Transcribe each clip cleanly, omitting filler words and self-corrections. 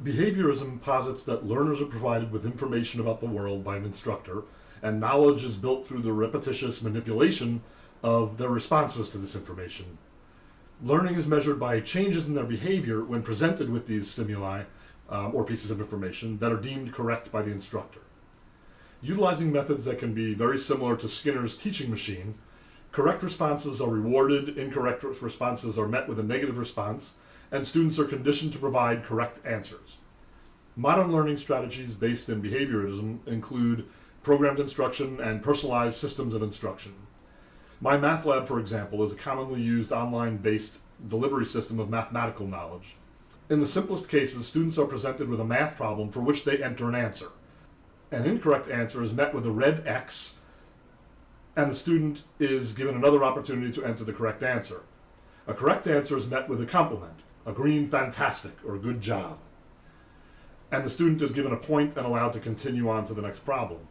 Behaviorism posits that learners are provided with information about the world by an instructor, and knowledge is built through the repetitious manipulation of their responses to this information. Learning is measured by changes in their behavior when presented with these stimuli or pieces of information that are deemed correct by the instructor. Utilizing methods that can be very similar to Skinner's teaching machine, correct responses are rewarded, incorrect responses are met with a negative response, and students are conditioned to provide correct answers. Modern learning strategies based in behaviorism include programmed instruction and personalized systems of instruction. MyMathLab, for example, is a commonly used online-based delivery system of mathematical knowledge. In the simplest cases, students are presented with a math problem for which they enter an answer. An incorrect answer is met with a red X, and the student is given another opportunity to enter the correct answer. A correct answer is met with a compliment, a green fantastic or good job. And the student is given a point and allowed to continue on to the next problem.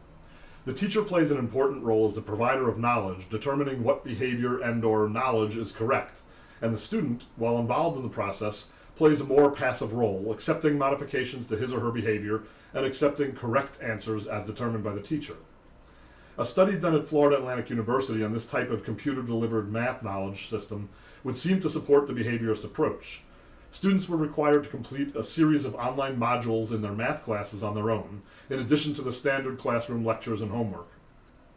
The teacher plays an important role as the provider of knowledge, determining what behavior and/or knowledge is correct, and the student, while involved in the process, plays a more passive role, accepting modifications to his or her behavior and accepting correct answers as determined by the teacher. A study done at Florida Atlantic University on this type of computer-delivered math knowledge system would seem to support the behaviorist approach. Students were required to complete a series of online modules in their math classes on their own, in addition to the standard classroom lectures and homework.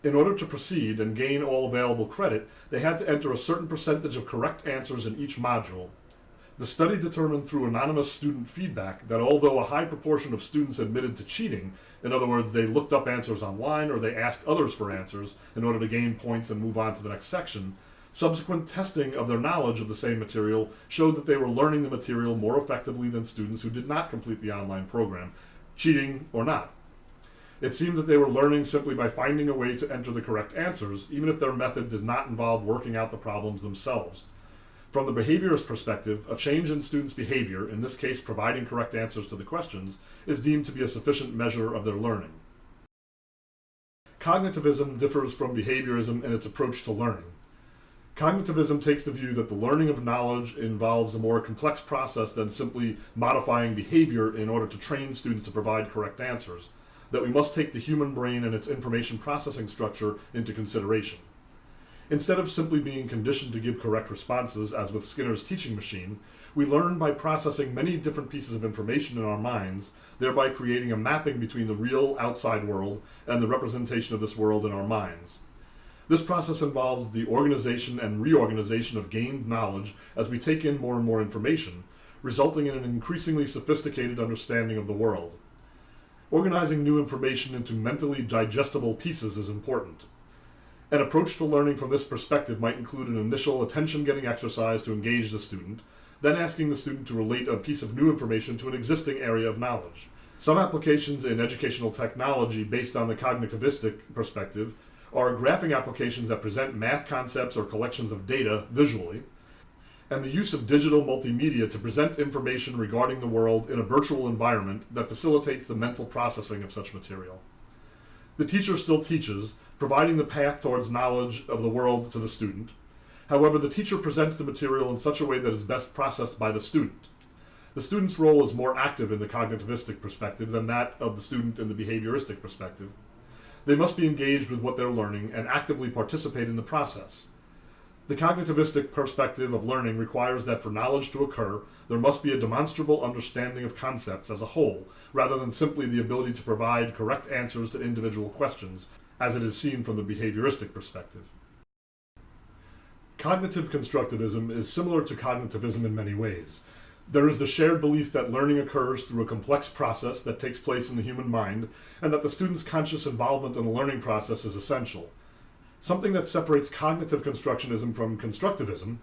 In order to proceed and gain all available credit, they had to enter a certain percentage of correct answers in each module. The study determined through anonymous student feedback that although a high proportion of students admitted to cheating, in other words, they looked up answers online or they asked others for answers in order to gain points and move on to the next section, subsequent testing of their knowledge of the same material showed that they were learning the material more effectively than students who did not complete the online program, cheating or not. It seemed that they were learning simply by finding a way to enter the correct answers, even if their method did not involve working out the problems themselves. From the behaviorist perspective, a change in students' behavior, in this case providing correct answers to the questions, is deemed to be a sufficient measure of their learning. Cognitivism differs from behaviorism in its approach to learning. Cognitivism takes the view that the learning of knowledge involves a more complex process than simply modifying behavior in order to train students to provide correct answers, that we must take the human brain and its information processing structure into consideration. Instead of simply being conditioned to give correct responses, as with Skinner's teaching machine, we learn by processing many different pieces of information in our minds, thereby creating a mapping between the real outside world and the representation of this world in our minds. This process involves the organization and reorganization of gained knowledge as we take in more and more information, resulting in an increasingly sophisticated understanding of the world. Organizing new information into mentally digestible pieces is important. An approach to learning from this perspective might include an initial attention-getting exercise to engage the student, then asking the student to relate a piece of new information to an existing area of knowledge. Some applications in educational technology based on the cognitivistic perspective are graphing applications that present math concepts or collections of data visually, and the use of digital multimedia to present information regarding the world in a virtual environment that facilitates the mental processing of such material. The teacher still teaches, providing the path towards knowledge of the world to the student. However, the teacher presents the material in such a way that is best processed by the student. The student's role is more active in the cognitivistic perspective than that of the student in the behavioristic perspective. They must be engaged with what they're learning and actively participate in the process. The cognitivistic perspective of learning requires that for knowledge to occur, there must be a demonstrable understanding of concepts as a whole, rather than simply the ability to provide correct answers to individual questions, as it is seen from the behavioristic perspective. Cognitive constructivism is similar to cognitivism in many ways. There is the shared belief that learning occurs through a complex process that takes place in the human mind, and that the student's conscious involvement in the learning process is essential. Something that separates cognitive constructionism from constructivism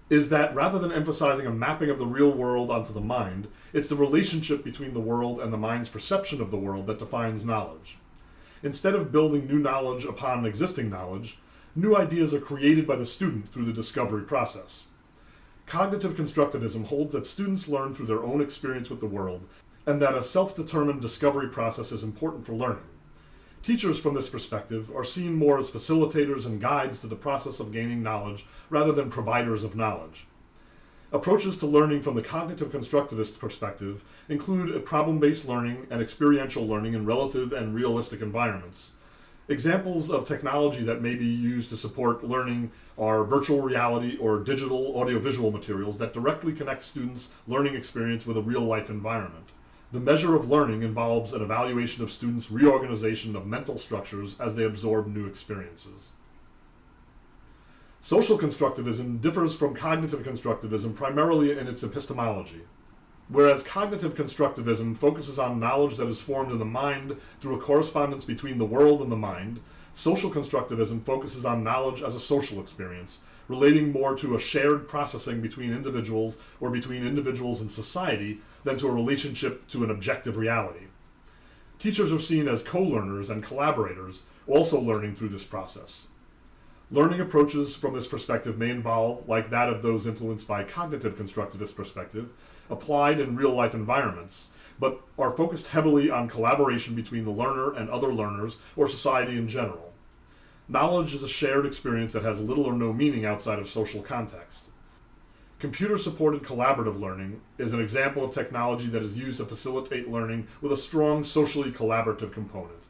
is that rather than emphasizing a mapping of the real world onto the mind, it's the relationship between the world and the mind's perception of the world that defines knowledge. Instead of building new knowledge upon existing knowledge, new ideas are created by the student through the discovery process. Cognitive constructivism holds that students learn through their own experience with the world, and that a self-determined discovery process is important for learning. Teachers, from this perspective, are seen more as facilitators and guides to the process of gaining knowledge rather than providers of knowledge. Approaches to learning from the cognitive constructivist perspective include problem-based learning and experiential learning in relative and realistic environments. Examples of technology that may be used to support learning are virtual reality or digital audiovisual materials that directly connect students' learning experience with a real-life environment. The measure of learning involves an evaluation of students' reorganization of mental structures as they absorb new experiences. Social constructivism differs from cognitive constructivism primarily in its epistemology. Whereas cognitive constructivism focuses on knowledge that is formed in the mind through a correspondence between the world and the mind, social constructivism focuses on knowledge as a social experience, relating more to a shared processing between individuals or between individuals and society than to a relationship to an objective reality. Teachers are seen as co-learners and collaborators, also learning through this process. Learning approaches from this perspective may involve, like that of those influenced by cognitive constructivist perspective, applied in real-life environments, but are focused heavily on collaboration between the learner and other learners or society in general. Knowledge is a shared experience that has little or no meaning outside of social context. Computer-supported collaborative learning is an example of technology that is used to facilitate learning with a strong socially collaborative component.